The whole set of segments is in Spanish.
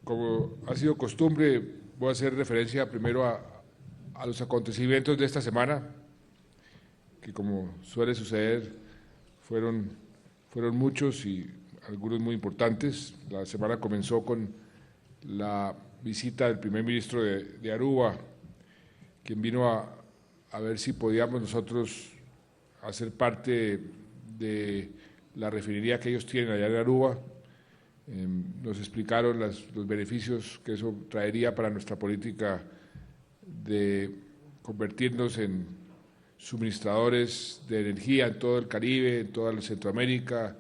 Como ha sido costumbre, voy a hacer referencia primero a los acontecimientos de esta semana, que como suele suceder, fueron muchos y algunos muy importantes. La semana comenzó con la visita del primer ministro de Aruba, quien vino a ver si podíamos nosotros hacer parte de la refinería que ellos tienen allá en Aruba. Nos explicaron los beneficios que eso traería para nuestra política de convertirnos en suministradores de energía en todo el Caribe, en toda Centroamérica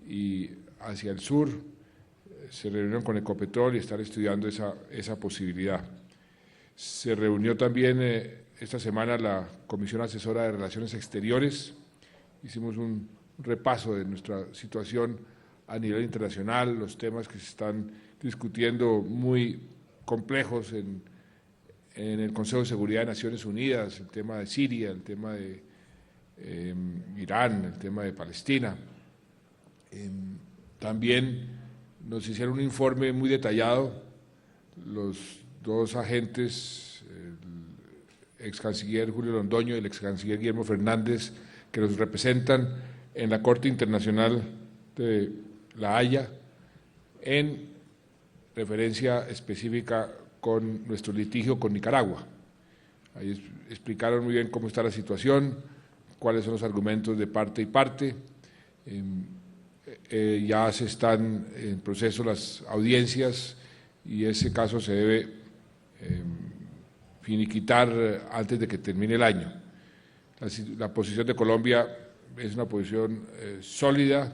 y hacia el sur. Se reunieron con Ecopetrol y están estudiando esa posibilidad. Se reunió también esta semana la Comisión Asesora de Relaciones Exteriores. Hicimos un repaso de nuestra situación a nivel internacional, los temas que se están discutiendo muy complejos en el Consejo de Seguridad de Naciones Unidas, el tema de Siria, el tema de Irán, el tema de Palestina. También nos hicieron un informe muy detallado, los dos agentes, el ex canciller Julio Londoño y el ex canciller Guillermo Fernández, que nos representan en la Corte Internacional de La Haya, en referencia específica con nuestro litigio con Nicaragua. Ahí explicaron muy bien cómo está la situación, cuáles son los argumentos de parte y parte. Ya se están en proceso las audiencias y ese caso se debe finiquitar antes de que termine el año. La posición de Colombia es una posición sólida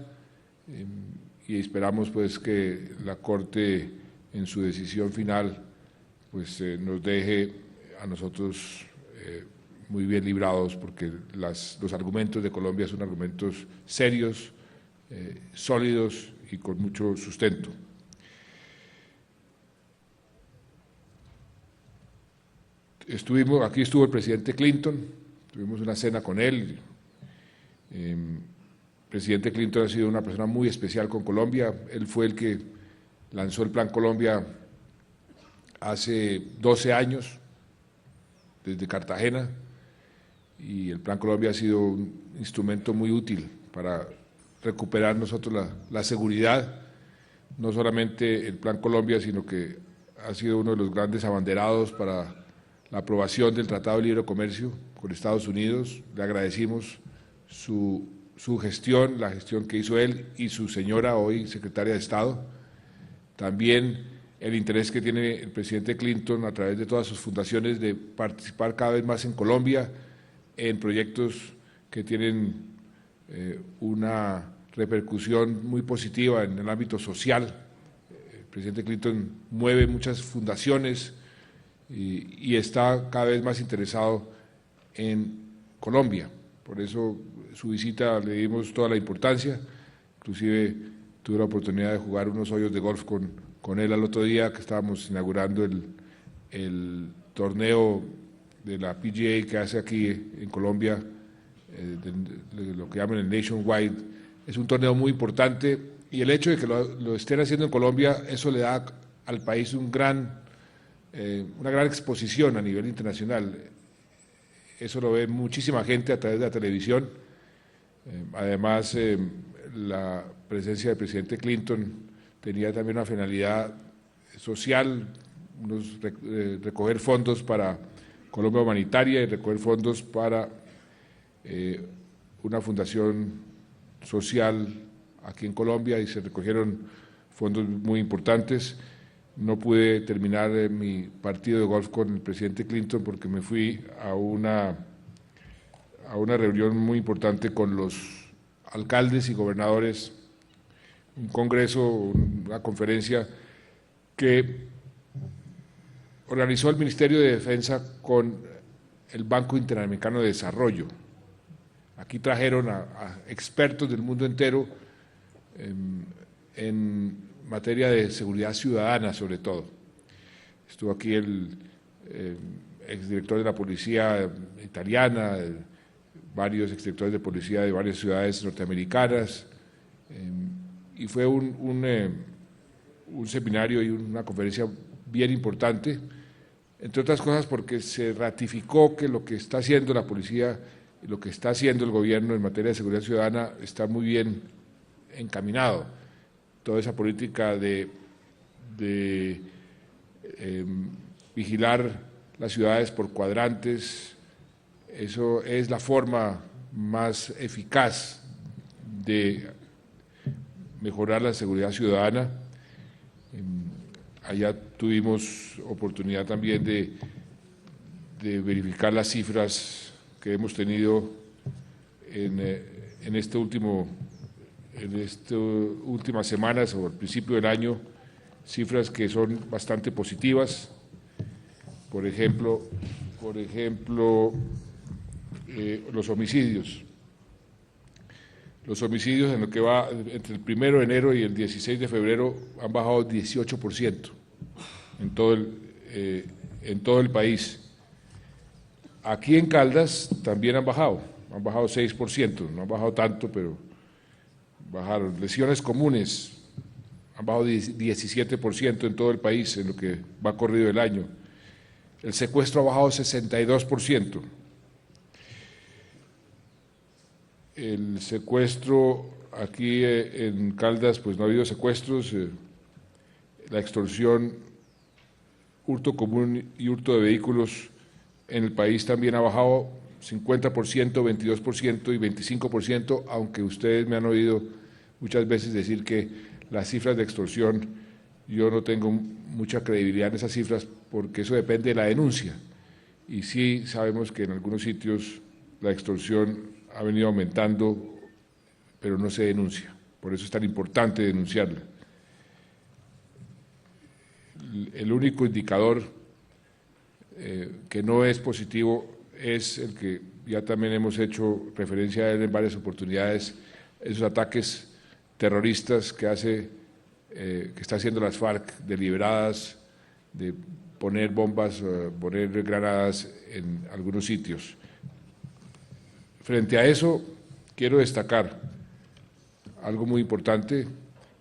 y esperamos pues que la Corte en su decisión final pues nos deje a nosotros muy bien librados, porque los argumentos de Colombia son argumentos serios, sólidos y con mucho sustento. Aquí estuvo el presidente Clinton, tuvimos una cena con él. El presidente Clinton ha sido una persona muy especial con Colombia. Él fue el que lanzó el Plan Colombia hace 12 años, desde Cartagena, y el Plan Colombia ha sido un instrumento muy útil para recuperar nosotros la seguridad, no solamente el Plan Colombia, sino que ha sido uno de los grandes abanderados para la aprobación del Tratado de Libre Comercio con Estados Unidos. Le agradecimos su gestión, la gestión que hizo él y su señora, hoy secretaria de Estado. También el interés que tiene el presidente Clinton a través de todas sus fundaciones de participar cada vez más en Colombia en proyectos que tienen una repercusión muy positiva en el ámbito social. El presidente Clinton mueve muchas fundaciones y está cada vez más interesado en Colombia. Por eso su visita le dimos toda la importancia. Inclusive tuve la oportunidad de jugar unos hoyos de golf con él al otro día, que estábamos inaugurando el torneo de la PGA que hace aquí en Colombia, de lo que llaman el Nationwide. Es un torneo muy importante y el hecho de que lo estén haciendo en Colombia, eso le da al país una gran exposición a nivel internacional. Eso lo ve muchísima gente a través de la televisión. Además, la presencia del presidente Clinton tenía también una finalidad social, recoger fondos para Colombia Humanitaria y recoger fondos para una fundación social aquí en Colombia, y se recogieron fondos muy importantes. No pude terminar mi partido de golf con el presidente Clinton porque me fui a una reunión muy importante con los alcaldes y gobernadores, un congreso, una conferencia que organizó el Ministerio de Defensa con el Banco Interamericano de Desarrollo. Aquí trajeron a expertos del mundo entero en materia de seguridad ciudadana, sobre todo. Estuvo aquí el exdirector de la policía italiana, varios exdirectores de policía de varias ciudades norteamericanas, y fue un seminario y una conferencia bien importante, entre otras cosas porque se ratificó que lo que está haciendo la policía y lo que está haciendo el gobierno en materia de seguridad ciudadana está muy bien encaminado. Toda esa política de vigilar las ciudades por cuadrantes, eso es la forma más eficaz de mejorar la seguridad ciudadana. Allá tuvimos oportunidad también de verificar las cifras que hemos tenido en estas últimas semanas o al principio del año, cifras que son bastante positivas. Por ejemplo, los homicidios. Los homicidios en lo que va entre el 1 de enero y el 16 de febrero han bajado 18% en todo el país. Aquí en Caldas también han bajado 6%, no han bajado tanto, pero bajaron. Lesiones comunes han bajado 17% en todo el país en lo que va corrido el año. El secuestro ha bajado 62%. El secuestro aquí en Caldas, pues no ha habido secuestros. La extorsión, hurto común y hurto de vehículos en el país también ha bajado 50%, 22% y 25%, aunque ustedes me han oído muchas veces decir que las cifras de extorsión, yo no tengo mucha credibilidad en esas cifras porque eso depende de la denuncia. Y sí sabemos que en algunos sitios la extorsión ha venido aumentando, pero no se denuncia. Por eso es tan importante denunciarla. El único indicador que no es positivo es el que ya también hemos hecho referencia a él en varias oportunidades, esos ataques terroristas que está haciendo las FARC, deliberadas, de poner bombas, poner granadas en algunos sitios. Frente a eso, quiero destacar algo muy importante,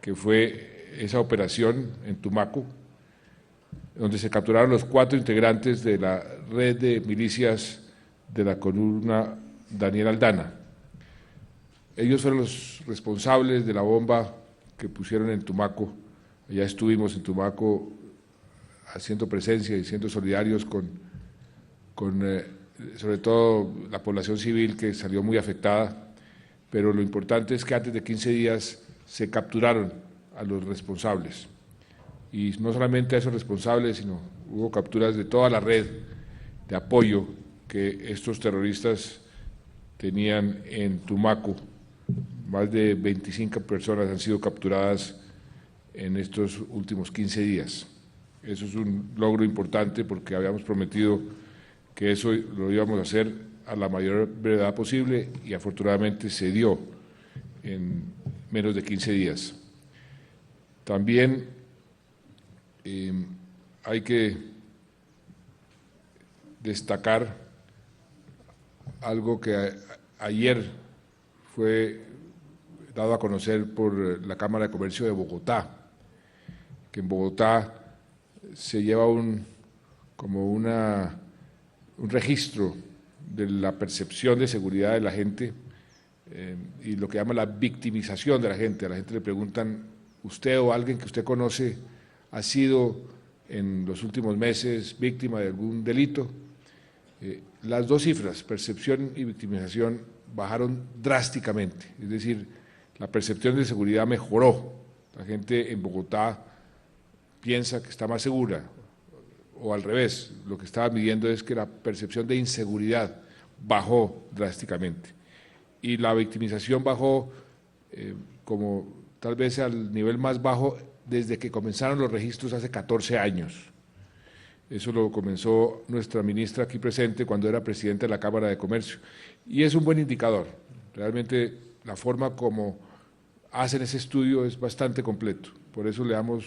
que fue esa operación en Tumaco, donde se capturaron los 4 integrantes de la red de milicias de la columna Daniel Aldana. Ellos fueron los responsables de la bomba que pusieron en Tumaco. Ya estuvimos en Tumaco haciendo presencia y siendo solidarios con sobre todo la población civil que salió muy afectada, pero lo importante es que antes de 15 días se capturaron a los responsables. Y no solamente a esos responsables, sino hubo capturas de toda la red de apoyo que estos terroristas tenían en Tumaco. Más de 25 personas han sido capturadas en estos últimos 15 días. Eso es un logro importante porque habíamos prometido que eso lo íbamos a hacer a la mayor brevedad posible y afortunadamente se dio en menos de 15 días. También hay que destacar algo que ayer fue dado a conocer por la Cámara de Comercio de Bogotá, que en Bogotá se lleva un registro de la percepción de seguridad de la gente y lo que llama la victimización de la gente. A la gente le preguntan, ¿usted o alguien que usted conoce ha sido en los últimos meses víctima de algún delito? Las dos cifras, percepción y victimización, bajaron drásticamente, es decir, la percepción de seguridad mejoró. La gente en Bogotá piensa que está más segura, o al revés, lo que estaba midiendo es que la percepción de inseguridad bajó drásticamente y la victimización bajó como tal vez al nivel más bajo desde que comenzaron los registros hace 14 años. Eso lo comenzó nuestra ministra aquí presente cuando era presidenta de la Cámara de Comercio y es un buen indicador. Realmente la forma como hacen ese estudio es bastante completo, por eso le damos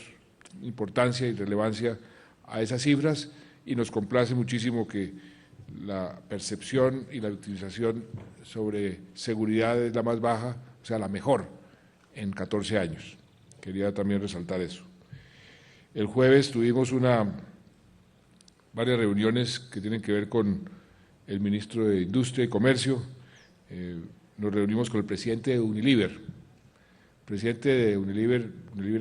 importancia y relevancia a esas cifras y nos complace muchísimo que la percepción y la utilización sobre seguridad es la más baja, o sea, la mejor en 14 años. Quería también resaltar eso. El jueves tuvimos varias reuniones que tienen que ver con el ministro de Industria y Comercio. Nos reunimos con el presidente de Unilever. El presidente de Unilever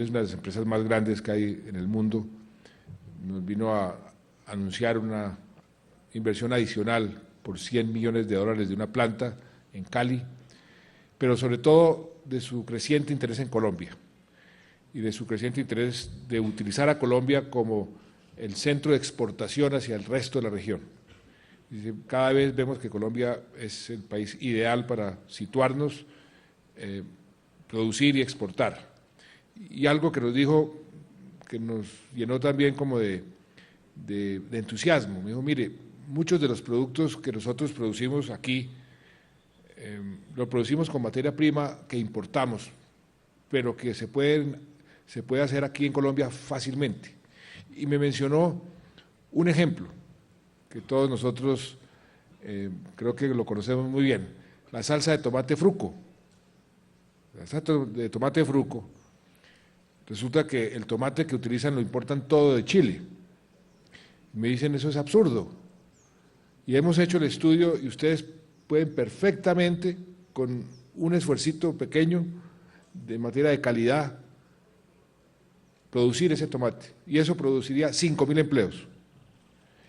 es una de las empresas más grandes que hay en el mundo. Nos vino a anunciar una inversión adicional por $100 millones de una planta en Cali, pero sobre todo de su creciente interés en Colombia y de su creciente interés de utilizar a Colombia como el centro de exportación hacia el resto de la región. Cada vez vemos que Colombia es el país ideal para situarnos, producir y exportar. Y algo que nos dijo, que nos llenó también como de entusiasmo, me dijo, mire, muchos de los productos que nosotros producimos aquí, lo producimos con materia prima que importamos, pero que se puede hacer aquí en Colombia fácilmente. Y me mencionó un ejemplo que todos nosotros creo que lo conocemos muy bien, la salsa de tomate fruco. La salsa de tomate fruco, resulta que el tomate que utilizan lo importan todo de Chile. Me dicen, eso es absurdo. Y hemos hecho el estudio y ustedes pueden perfectamente, con un esfuercito pequeño de materia de calidad, producir ese tomate. Y eso produciría 5.000 empleos.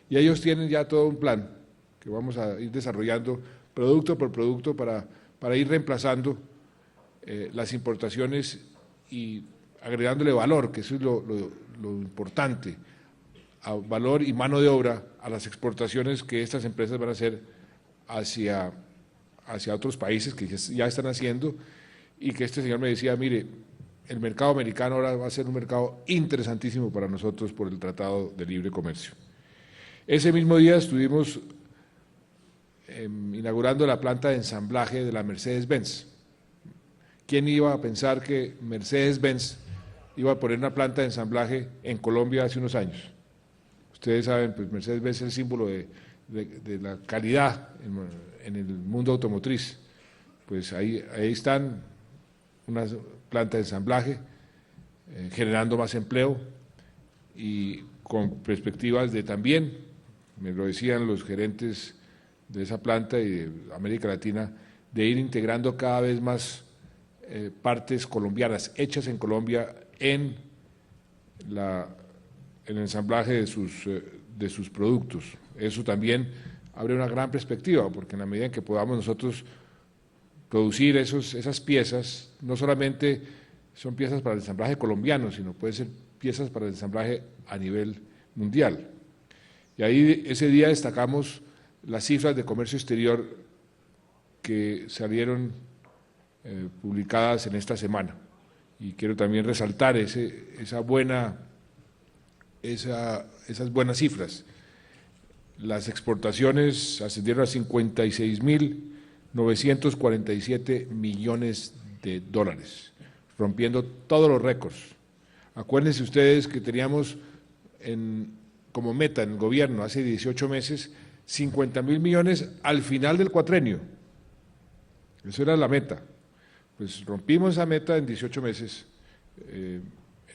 Y ellos tienen ya todo un plan que vamos a ir desarrollando producto por producto para ir reemplazando las importaciones y agregándole valor, que eso es lo importante, a valor y mano de obra a las exportaciones que estas empresas van a hacer hacia otros países que ya están haciendo, y que este señor me decía, mire, el mercado americano ahora va a ser un mercado interesantísimo para nosotros por el Tratado de Libre Comercio. Ese mismo día estuvimos inaugurando la planta de ensamblaje de la Mercedes-Benz. ¿Quién iba a pensar que Mercedes-Benz iba a poner una planta de ensamblaje en Colombia hace unos años? Ustedes saben, pues Mercedes-Benz es el símbolo de la calidad en el mundo automotriz. Pues ahí están una planta de ensamblaje generando más empleo y con perspectivas de también, me lo decían los gerentes de esa planta y de América Latina, de ir integrando cada vez más partes colombianas, hechas en Colombia, en el ensamblaje de sus productos. Eso también abre una gran perspectiva, porque en la medida en que podamos nosotros producir esas piezas, no solamente son piezas para el ensamblaje colombiano, sino pueden ser piezas para el ensamblaje a nivel mundial. Y ahí ese día destacamos las cifras de comercio exterior que salieron publicadas en esta semana. Y quiero también resaltar esas buenas cifras. Las exportaciones ascendieron a 56.947 millones de dólares, rompiendo todos los récords. Acuérdense ustedes que teníamos como meta en el gobierno hace 18 meses 50.000 millones al final del cuatrenio. Eso era la meta. Pues rompimos esa meta en 18 meses. El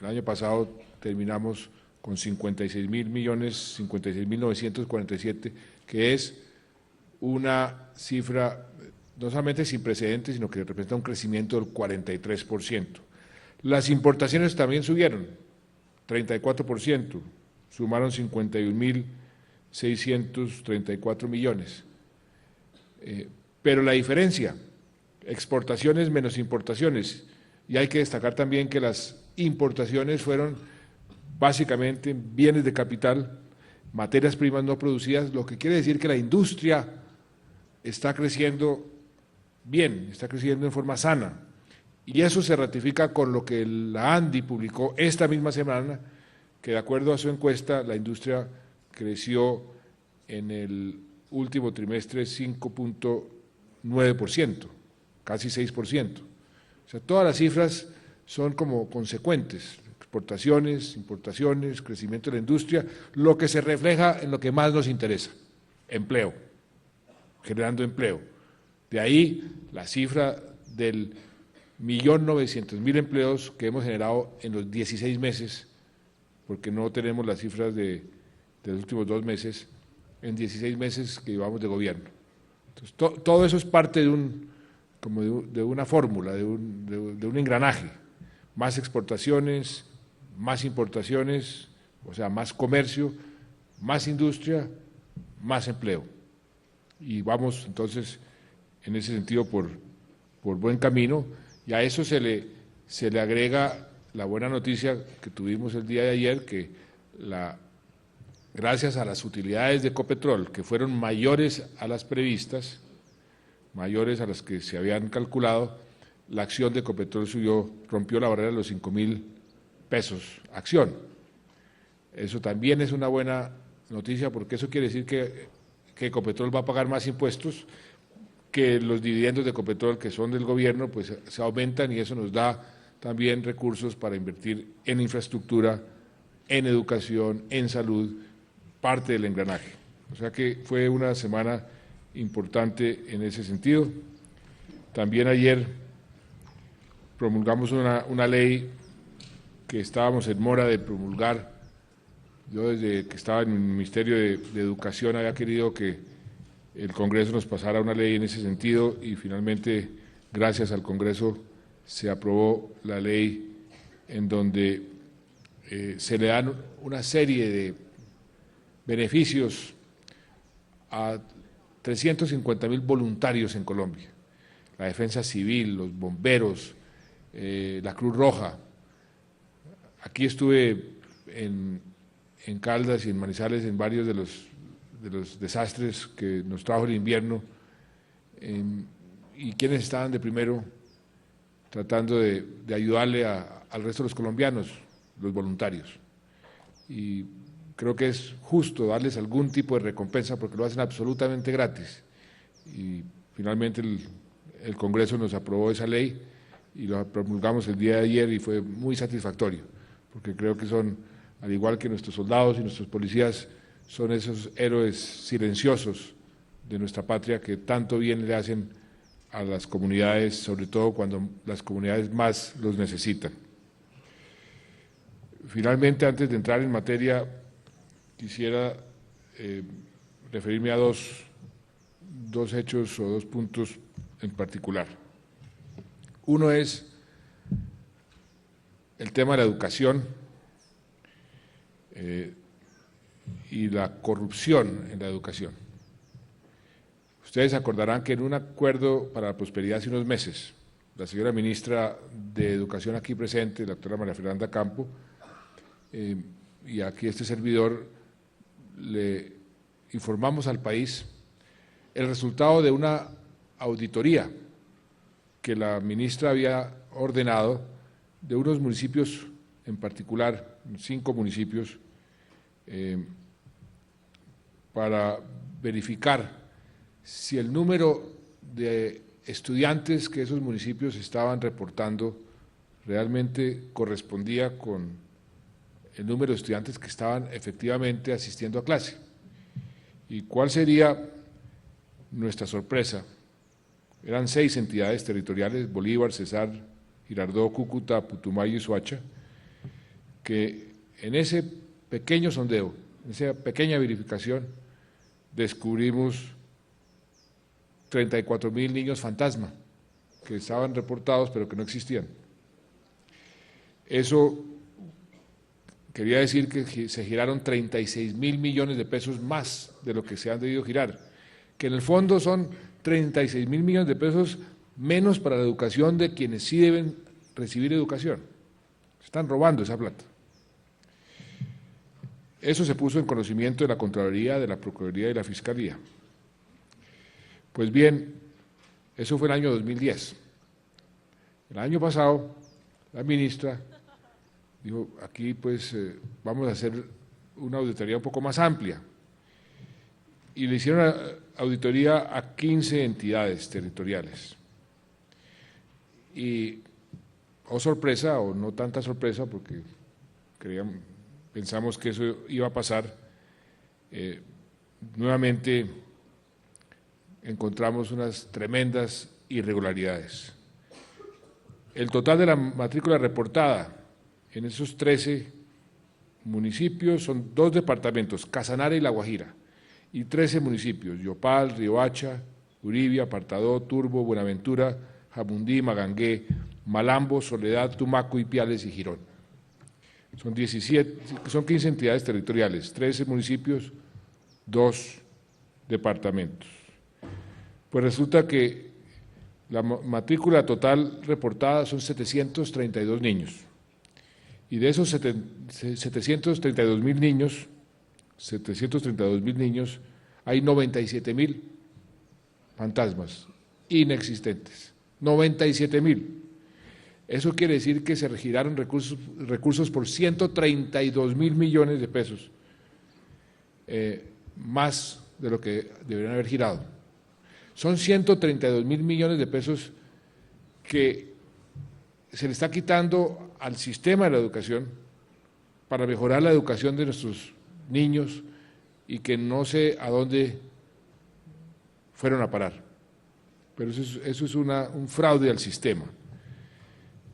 año pasado terminamos con 56.000 millones, 56.947, que es una cifra no solamente sin precedentes, sino que representa un crecimiento del 43%. Las importaciones también subieron, 34%, sumaron 51.634 millones. Pero la diferencia, exportaciones menos importaciones, y hay que destacar también que las importaciones fueron básicamente bienes de capital, materias primas no producidas, lo que quiere decir que la industria está creciendo bien, está creciendo en forma sana, y eso se ratifica con lo que la ANDI publicó esta misma semana, que de acuerdo a su encuesta, la industria creció en el último trimestre 5.9%, casi 6%. O sea, todas las cifras son como consecuentes, exportaciones, importaciones, crecimiento de la industria, lo que se refleja en lo que más nos interesa, empleo, generando empleo. De ahí la cifra del 1.900.000 empleos que hemos generado en los 16 meses, porque no tenemos las cifras de los últimos 2 meses, en 16 meses que llevamos de gobierno. Entonces, todo eso es parte de una fórmula, de un engranaje. Más exportaciones, más importaciones, o sea, más comercio, más industria, más empleo. Y vamos entonces en ese sentido por buen camino, y a eso se le agrega la buena noticia que tuvimos el día de ayer, que gracias a las utilidades de Ecopetrol, que fueron mayores a las previstas, mayores a las que se habían calculado, la acción de Ecopetrol rompió la barrera de los 5.000 pesos acción. Eso también es una buena noticia, porque eso quiere decir que Ecopetrol va a pagar más impuestos, que los dividendos de Ecopetrol, que son del gobierno, pues se aumentan, y eso nos da también recursos para invertir en infraestructura, en educación, en salud, parte del engranaje. O sea que fue una semana importante en ese sentido. También ayer promulgamos una ley que estábamos en mora de promulgar. Yo desde que estaba en el Ministerio de Educación había querido que el Congreso nos pasara una ley en ese sentido, y finalmente, gracias al Congreso, se aprobó la ley en donde se le dan una serie de beneficios a 350.000 voluntarios en Colombia: la Defensa Civil, los bomberos, la Cruz Roja. Aquí estuve en Caldas y en Manizales en varios de los desastres que nos trajo el invierno, y quienes estaban de primero tratando de ayudarle al resto de los colombianos, los voluntarios. Y creo que es justo darles algún tipo de recompensa, porque lo hacen absolutamente gratis. Y finalmente el Congreso nos aprobó esa ley y lo promulgamos el día de ayer, y fue muy satisfactorio, porque creo que son, al igual que nuestros soldados y nuestros policías, son esos héroes silenciosos de nuestra patria que tanto bien le hacen a las comunidades, sobre todo cuando las comunidades más los necesitan. Finalmente, antes de entrar en materia, quisiera referirme a dos hechos o 2 puntos en particular. Uno es el tema de la educación y la corrupción en la educación. Ustedes acordarán que en un acuerdo para la prosperidad hace unos meses, la señora ministra de Educación aquí presente, la doctora María Fernanda Campo, y aquí este servidor, le informamos al país el resultado de una auditoría que la ministra había ordenado de unos municipios en particular, 5 municipios, para verificar si el número de estudiantes que esos municipios estaban reportando realmente correspondía con el número de estudiantes que estaban efectivamente asistiendo a clase. ¿Y cuál sería nuestra sorpresa? Eran 6 entidades territoriales: Bolívar, Cesar, Girardot, Cúcuta, Putumayo y Soacha, que en ese pequeño sondeo, en esa pequeña verificación, descubrimos 34.000 niños fantasma que estaban reportados pero que no existían. Eso quería decir que se giraron 36.000 millones de pesos más de lo que se han debido girar, que en el fondo son 36.000 millones de pesos menos para la educación de quienes sí deben recibir educación. Están robando esa plata. Eso se puso en conocimiento de la Contraloría, de la Procuraduría y de la Fiscalía. Pues bien, eso fue el año 2010. El año pasado, la ministra dijo: aquí pues vamos a hacer una auditoría un poco más amplia. Y le hicieron una auditoría a 15 entidades territoriales. Y, oh sorpresa, o no tanta sorpresa, porque pensamos que eso iba a pasar, nuevamente encontramos unas tremendas irregularidades. El total de la matrícula reportada en esos 13 municipios son 2 departamentos, Casanare y La Guajira, y 13 municipios, Yopal, Riohacha, Uribia, Apartadó, Turbo, Buenaventura, Jamundí, Magangué, Malambo, Soledad, Tumaco, Ipiales y Girón. Son 15 entidades territoriales, 13 municipios, 2 departamentos. Pues resulta que la matrícula total reportada son 732 niños. Y de esos 732.000 niños, hay 97.000 fantasmas inexistentes. 97.000. Eso quiere decir que se giraron recursos por 132.000 millones de pesos, más de lo que deberían haber girado. Son 132.000 millones de pesos que se le está quitando al sistema de la educación para mejorar la educación de nuestros niños y que no sé a dónde fueron a parar. Pero eso es un fraude al sistema.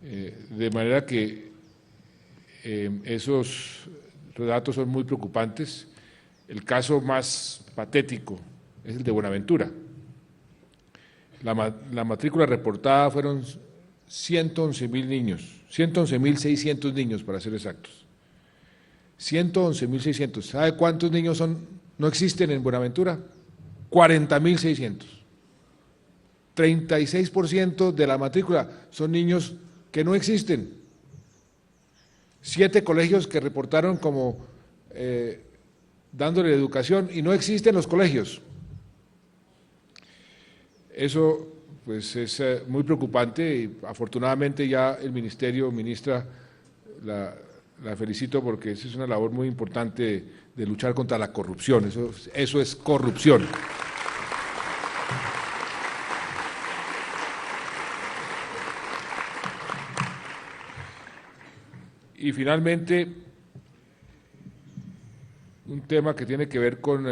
De manera que esos datos son muy preocupantes. El caso más patético es el de Buenaventura. La matrícula reportada fueron 111.000 niños, 111.600 niños para ser exactos. 111.600. ¿Sabe cuántos niños no existen en Buenaventura? 40.600. 36% de la matrícula son niños que no existen. 7 colegios que reportaron como dándole educación y no existen los colegios. Eso pues es muy preocupante y afortunadamente ya el ministerio, ministra, la felicito porque esa es una labor muy importante de luchar contra la corrupción, eso es corrupción. Y finalmente, un tema que tiene que ver con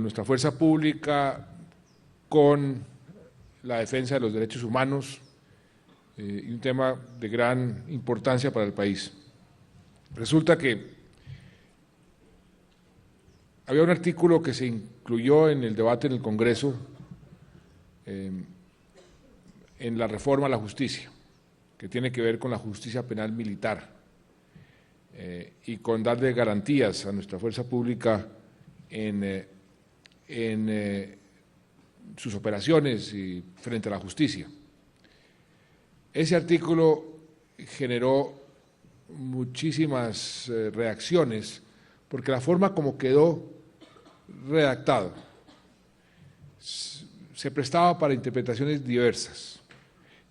nuestra fuerza pública, con la defensa de los derechos humanos, y un tema de gran importancia para el país. Resulta que había un artículo que se incluyó en el debate en el Congreso en la reforma a la justicia, que tiene que ver con la justicia penal militar y con darle garantías a nuestra fuerza pública en sus operaciones y frente a la justicia. Ese artículo generó muchísimas reacciones porque la forma como quedó redactado se prestaba para interpretaciones diversas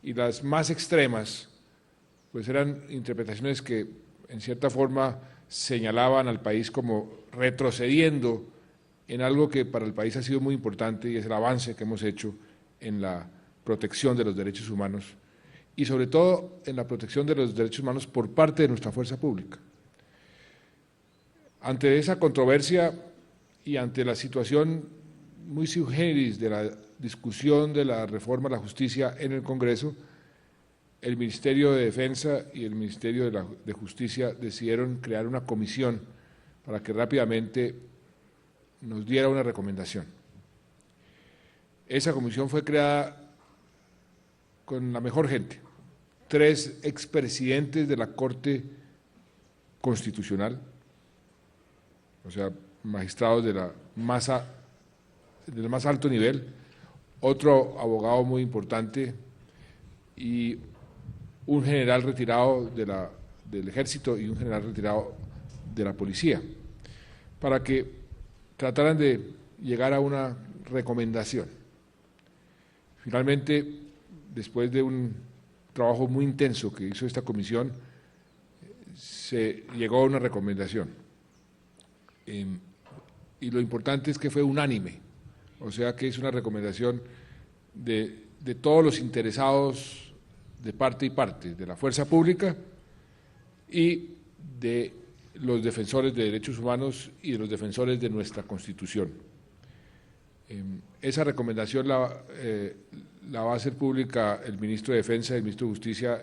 y las más extremas pues eran interpretaciones que en cierta forma señalaban al país como retrocediendo en algo que para el país ha sido muy importante y es el avance que hemos hecho en la protección de los derechos humanos y sobre todo en la protección de los derechos humanos por parte de nuestra fuerza pública. Ante esa controversia y ante la situación muy sui generis de la discusión de la reforma a la justicia en el Congreso, el Ministerio de Defensa y el Ministerio de Justicia decidieron crear una comisión para que rápidamente nos diera una recomendación. Esa comisión fue creada con la mejor gente, 3 expresidentes de la Corte Constitucional, o sea, magistrados del más alto nivel, otro abogado muy importante y un general retirado del Ejército y un general retirado de la Policía, para que trataran de llegar a una recomendación. Finalmente, después de un trabajo muy intenso que hizo esta comisión, se llegó a una recomendación. Y lo importante es que fue unánime, o sea que es una recomendación de todos los interesados de parte y parte, de la fuerza pública y de los defensores de derechos humanos y de los defensores de nuestra Constitución. Esa recomendación la va a hacer pública el ministro de Defensa y el ministro de Justicia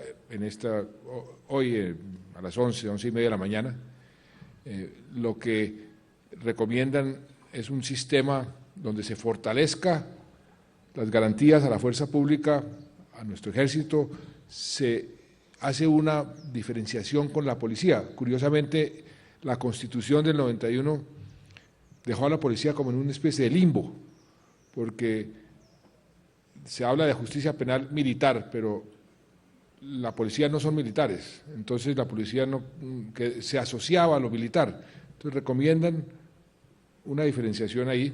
hoy a las 11:30 de la mañana. Lo que recomiendan es un sistema donde se fortalezca las garantías a la fuerza pública, a nuestro ejército, se hace una diferenciación con la policía. Curiosamente, la Constitución del 91 dejó a la policía como en una especie de limbo, porque se habla de justicia penal militar, pero la policía no son militares, entonces la policía que se asociaba a lo militar. Entonces recomiendan una diferenciación ahí,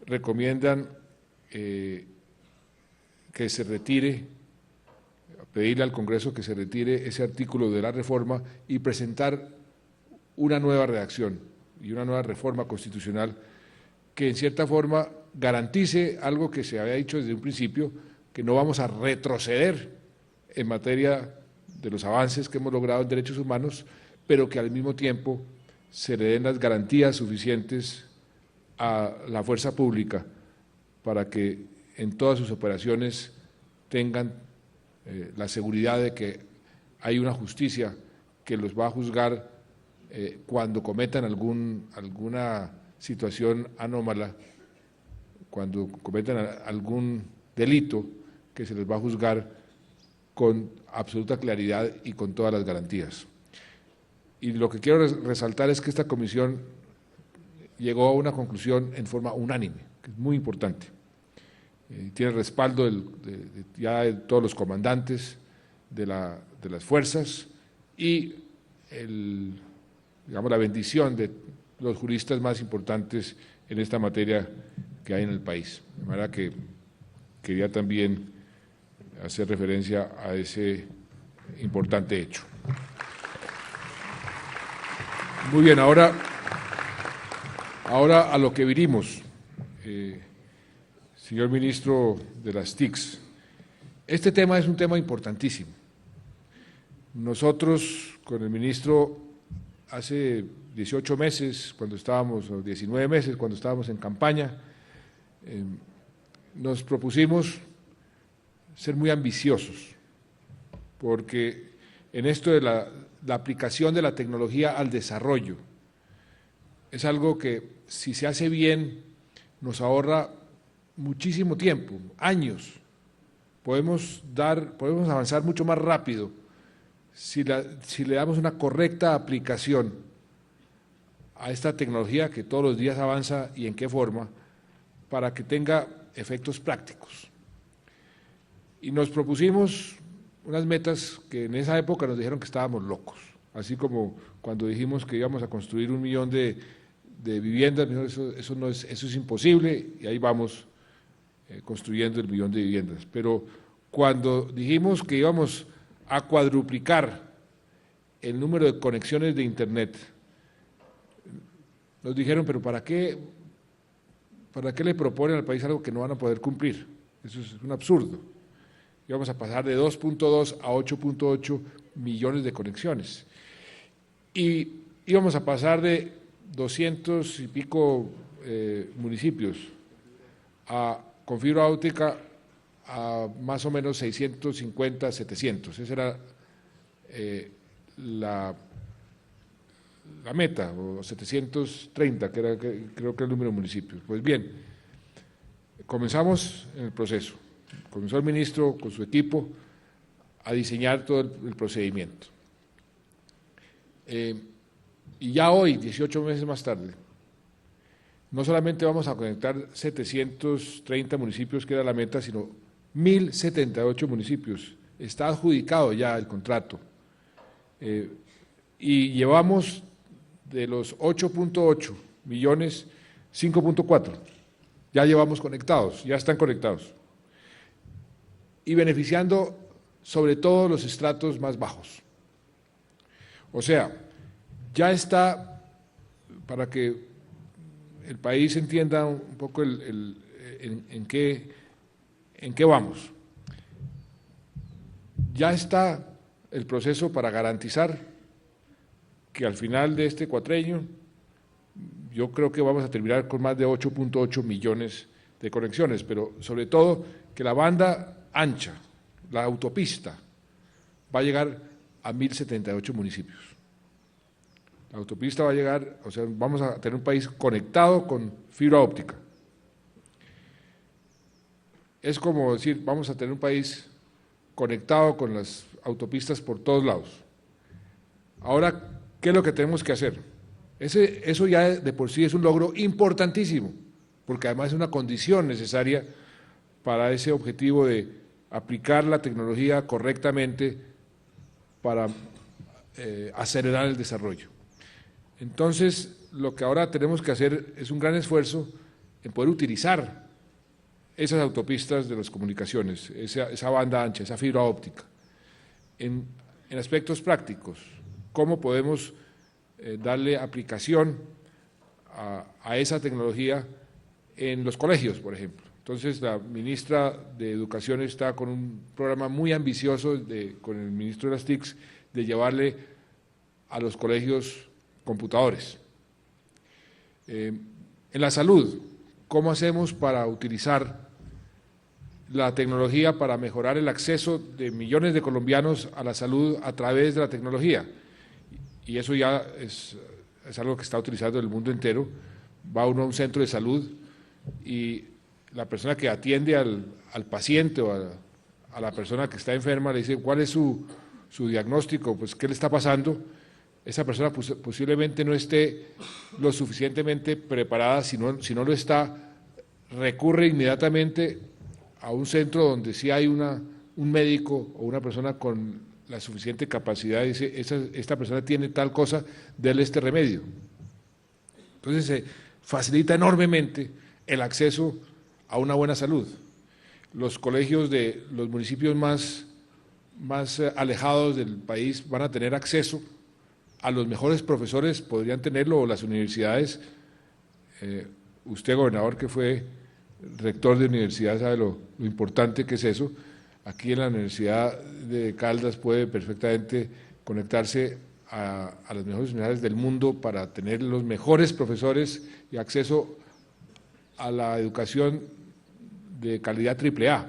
recomiendan que se retire, pedirle al Congreso que se retire ese artículo de la reforma y presentar una nueva redacción y una nueva reforma constitucional que en cierta forma garantice algo que se había dicho desde un principio, que no vamos a retroceder en materia de los avances que hemos logrado en derechos humanos, pero que al mismo tiempo se le den las garantías suficientes a la fuerza pública para que en todas sus operaciones tengan la seguridad de que hay una justicia que los va a juzgar cuando cometan alguna situación anómala, cuando cometan algún delito, que se les va a juzgar con absoluta claridad y con todas las garantías. Y lo que quiero resaltar es que esta comisión llegó a una conclusión en forma unánime, que es muy importante. Tiene respaldo ya de todos los comandantes de las fuerzas y digamos, la bendición de los juristas más importantes en esta materia que hay en el país. De manera que quería también hacer referencia a ese importante hecho. Muy bien, ahora a lo que vinimos, señor ministro de las TICs. Este tema es un tema importantísimo. Nosotros con el ministro hace 18 meses, o 19 meses, cuando estábamos en campaña, nos propusimos ser muy ambiciosos, porque en esto de la aplicación de la tecnología al desarrollo es algo que, si se hace bien, nos ahorra muchísimo tiempo, años. Podemos avanzar mucho más rápido si le damos una correcta aplicación a esta tecnología que todos los días avanza y en qué forma, para que tenga efectos prácticos. Y nos propusimos unas metas que en esa época nos dijeron que estábamos locos, así como cuando dijimos que íbamos a construir 1 millón de viviendas, eso es imposible, y ahí vamos construyendo el 1 millón de viviendas. Pero cuando dijimos que íbamos a cuadruplicar el número de conexiones de Internet, nos dijeron, pero ¿para qué le proponen al país algo que no van a poder cumplir? Eso es un absurdo. Íbamos a pasar de 2.2 a 8.8 millones de conexiones. Y íbamos a pasar de 200 y pico municipios con fibra óptica a más o menos 650, 700. Esa era la meta, o 730, que era creo que el número de municipios. Pues bien, comenzamos en el proceso. Comenzó el ministro con su equipo a diseñar todo el procedimiento. Y ya hoy, 18 meses más tarde, no solamente vamos a conectar 730 municipios, que era la meta, sino 1.078 municipios. Está adjudicado ya el contrato. Y llevamos de los 8.8 millones, 5.4. Ya llevamos conectados, ya están conectados. Y beneficiando sobre todo los estratos más bajos. O sea, ya está, para que el país entienda un poco en qué vamos, ya está el proceso para garantizar que al final de este cuatrenio yo creo que vamos a terminar con más de 8.8 millones de conexiones, pero sobre todo que la banda ancha, la autopista, va a llegar a 1.078 municipios. La autopista va a llegar, o sea, vamos a tener un país conectado con fibra óptica. Es como decir, vamos a tener un país conectado con las autopistas por todos lados. Ahora, ¿qué es lo que tenemos que hacer? Eso ya de por sí es un logro importantísimo, porque además es una condición necesaria para ese objetivo de aplicar la tecnología correctamente para acelerar el desarrollo. Entonces, lo que ahora tenemos que hacer es un gran esfuerzo en poder utilizar esas autopistas de las comunicaciones, esa banda ancha, esa fibra óptica, en aspectos prácticos. ¿Cómo podemos darle aplicación a esa tecnología en los colegios, por ejemplo? Entonces, la ministra de Educación está con un programa muy ambicioso con el ministro de las TICs de llevarle a los colegios computadores. En la salud, ¿cómo hacemos para utilizar la tecnología para mejorar el acceso de millones de colombianos a la salud a través de la tecnología? Y eso ya es algo que está utilizando el mundo entero. Va uno a un centro de salud y la persona que atiende al paciente o a la persona que está enferma le dice cuál es su diagnóstico, pues qué le está pasando. Esa persona posiblemente no esté lo suficientemente preparada, si no lo está, recurre inmediatamente a un centro donde sí hay un médico o una persona con la suficiente capacidad y dice, esta persona tiene tal cosa, déle este remedio. Entonces se facilita enormemente el acceso a una buena salud. Los colegios de los municipios más alejados del país van a tener acceso a los mejores profesores, podrían tenerlo, o las universidades. Usted, gobernador, que fue rector de universidad, sabe lo importante que es eso. Aquí en la Universidad de Caldas puede perfectamente conectarse a las mejores universidades del mundo para tener los mejores profesores y acceso a la educación de calidad AAA.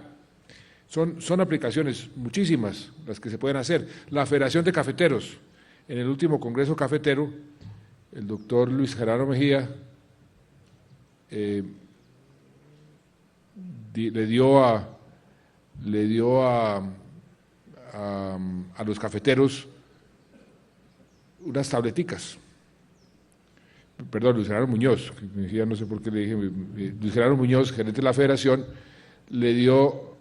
Son aplicaciones muchísimas las que se pueden hacer. La Federación de Cafeteros, en el último Congreso Cafetero, el doctor Luis Gerardo Mejía le dio a los cafeteros unas tableticas. Perdón, Luis Gerardo Muñoz, que no sé por qué le dije, Luis Gerardo Muñoz, gerente de la Federación, le dio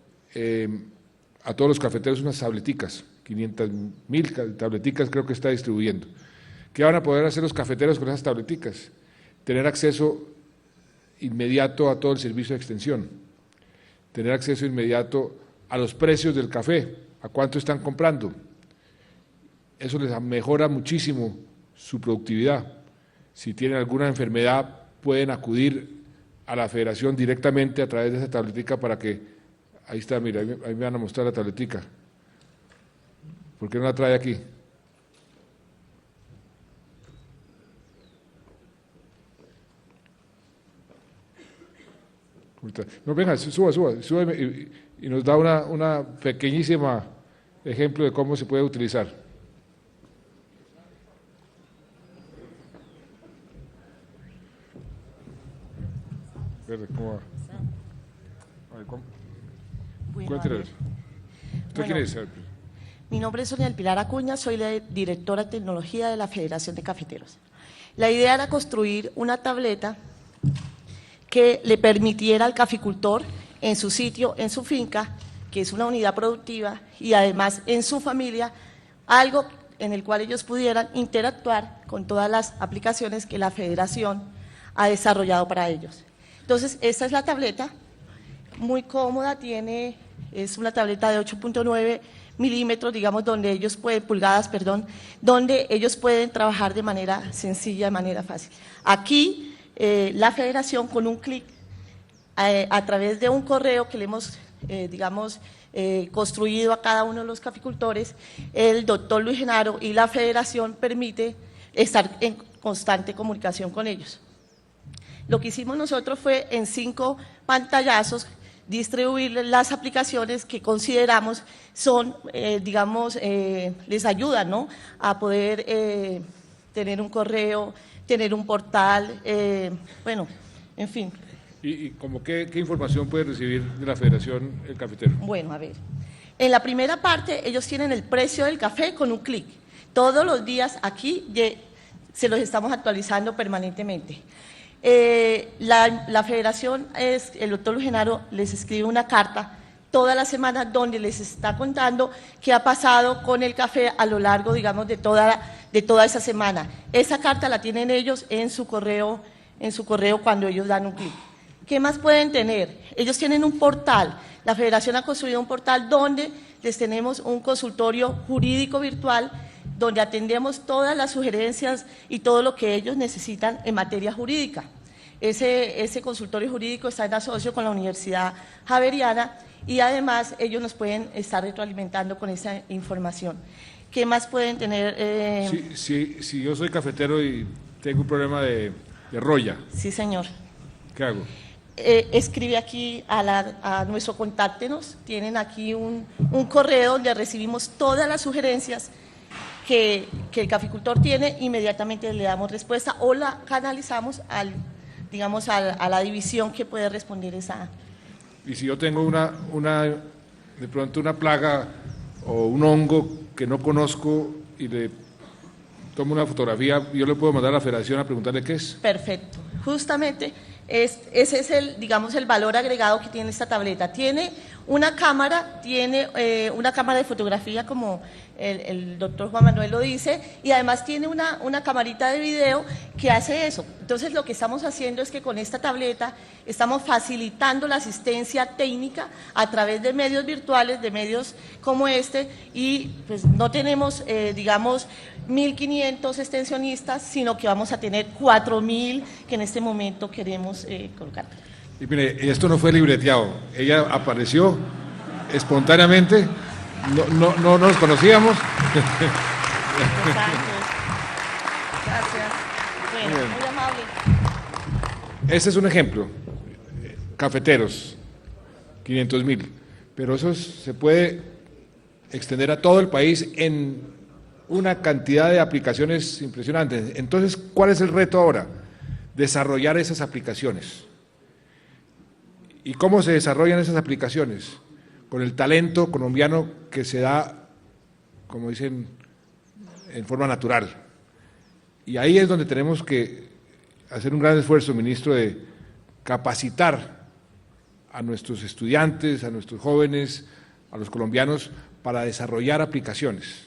a todos los cafeteros unas tableticas, 500.000 tableticas creo que está distribuyendo. ¿Qué van a poder hacer los cafeteros con esas tableticas? Tener acceso inmediato a todo el servicio de extensión, tener acceso inmediato a los precios del café, a cuánto están comprando. Eso les mejora muchísimo su productividad. Si tienen alguna enfermedad, pueden acudir a la Federación directamente a través de esa tabletica para que, ahí está, mira, ahí me van a mostrar la tabletica. ¿Por qué no la trae aquí? No, venga, suba y nos da una pequeñísima ejemplo de cómo se puede utilizar. ¿Cómo va? Cuéntenos. ¿Usted quién es? Mi nombre es Sonia del Pilar Acuña, soy la directora de tecnología de la Federación de Cafeteros. La idea era construir una tableta que le permitiera al caficultor en su sitio, en su finca, que es una unidad productiva, y además en su familia, algo en el cual ellos pudieran interactuar con todas las aplicaciones que la Federación ha desarrollado para ellos. Entonces, esta es la tableta, muy cómoda, es una tableta de 8.9 milímetros, digamos, donde ellos pueden, pulgadas, perdón, donde ellos pueden trabajar de manera sencilla, de manera fácil. Aquí, la Federación, con un clic, a través de un correo que le hemos, construido a cada uno de los caficultores, el doctor Luis Genaro y la Federación permite estar en constante comunicación con ellos. Lo que hicimos nosotros fue en 5 pantallazos distribuir las aplicaciones que consideramos son, les ayudan, ¿no?, a poder tener un correo, tener un portal, bueno, en fin. ¿Y como qué información puede recibir de la Federación El Cafetero? Bueno, a ver, en la primera parte ellos tienen el precio del café con un clic. Todos los días aquí se los estamos actualizando permanentemente. La Federación, el doctor Luis Genaro les escribe una carta toda la semana donde les está contando qué ha pasado con el café a lo largo, digamos, de toda esa semana. Esa carta la tienen ellos en su correo cuando ellos dan un clic. ¿Qué más pueden tener? Ellos tienen un portal. La Federación ha construido un portal donde les tenemos un consultorio jurídico virtual donde atendemos todas las sugerencias y todo lo que ellos necesitan en materia jurídica. Ese consultorio jurídico está en asocio con la Universidad Javeriana y además ellos nos pueden estar retroalimentando con esa información. ¿Qué más pueden tener? Si yo soy cafetero y tengo un problema de roya. Sí, señor. ¿Qué hago? Escribe aquí a nuestro contáctenos, tienen aquí un correo donde recibimos todas las sugerencias que el caficultor tiene, inmediatamente le damos respuesta o la canalizamos a la división que puede responder esa. Y si yo tengo de pronto una plaga o un hongo que no conozco y le tomo una fotografía, ¿yo le puedo mandar a la Federación a preguntarle qué es? Perfecto, justamente ese es el valor agregado que tiene esta tableta. Tiene una cámara de fotografía como el doctor Juan Manuel lo dice, y además tiene una camarita de video que hace eso. Entonces lo que estamos haciendo es que con esta tableta estamos facilitando la asistencia técnica a través de medios virtuales, de medios como este, y pues no tenemos, 1.500 extensionistas, sino que vamos a tener 4.000 que en este momento queremos colocar. Y mire, esto no fue libreteado, ella apareció espontáneamente, no nos conocíamos. Gracias. Bueno, muy amable. Este es un ejemplo, cafeteros, 500.000, pero eso se puede extender a todo el país en una cantidad de aplicaciones impresionantes. Entonces, ¿cuál es el reto ahora? Desarrollar esas aplicaciones. ¿Y cómo se desarrollan esas aplicaciones? Con el talento colombiano que se da, como dicen, en forma natural. Y ahí es donde tenemos que hacer un gran esfuerzo, ministro, de capacitar a nuestros estudiantes, a nuestros jóvenes, a los colombianos, para desarrollar aplicaciones.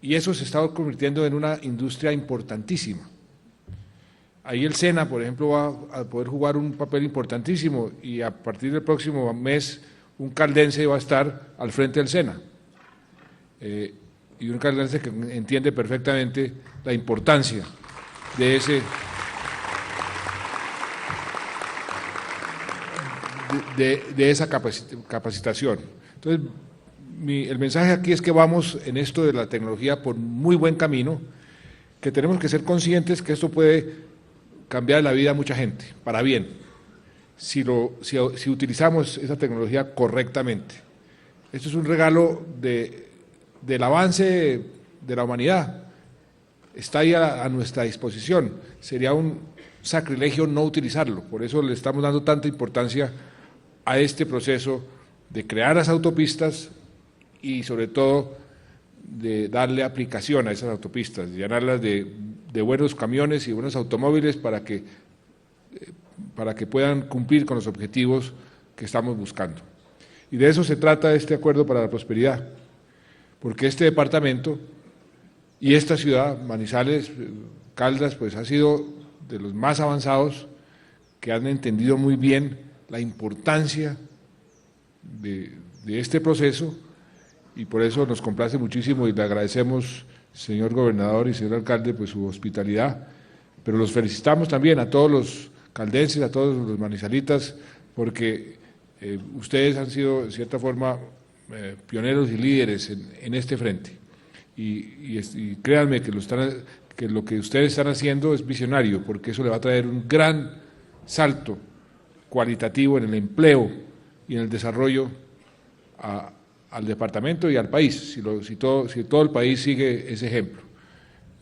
Y eso se está convirtiendo en una industria importantísima. Ahí el SENA, por ejemplo, va a poder jugar un papel importantísimo y a partir del próximo mes un caldense va a estar al frente del SENA. Y un caldense que entiende perfectamente la importancia de esa capacitación. Entonces, el mensaje aquí es que vamos en esto de la tecnología por muy buen camino, que tenemos que ser conscientes que esto puede cambiar la vida a mucha gente, para bien, si utilizamos esa tecnología correctamente. Esto es un regalo del avance de la humanidad, está ahí a nuestra disposición, sería un sacrilegio no utilizarlo, por eso le estamos dando tanta importancia a este proceso de crear las autopistas y sobre todo de darle aplicación a esas autopistas, de llenarlas de buenos camiones y buenos automóviles para que puedan cumplir con los objetivos que estamos buscando. Y de eso se trata este acuerdo para la prosperidad, porque este departamento y esta ciudad, Manizales, Caldas, pues ha sido de los más avanzados que han entendido muy bien la importancia de este proceso y por eso nos complace muchísimo y le agradecemos, señor gobernador y señor alcalde, pues su hospitalidad, pero los felicitamos también a todos los caldenses, a todos los manizalitas, porque ustedes han sido, de cierta forma, pioneros y líderes en este frente. y créanme que lo que ustedes están haciendo es visionario, porque eso le va a traer un gran salto cualitativo en el empleo y en el desarrollo al departamento y al país, si todo el país sigue ese ejemplo.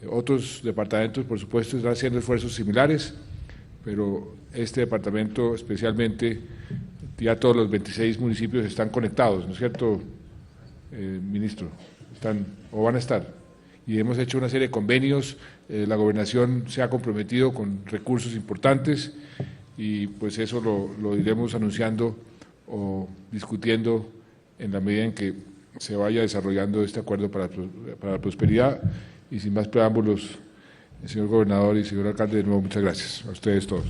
Otros departamentos, por supuesto, están haciendo esfuerzos similares, pero este departamento especialmente, ya todos los 26 municipios están conectados, ¿no es cierto, ministro? Están o van a estar. Y hemos hecho una serie de convenios, la gobernación se ha comprometido con recursos importantes y pues eso lo iremos anunciando o discutiendo en la medida en que se vaya desarrollando este acuerdo para la prosperidad. Y sin más preámbulos, señor gobernador y señor alcalde, de nuevo muchas gracias a ustedes todos.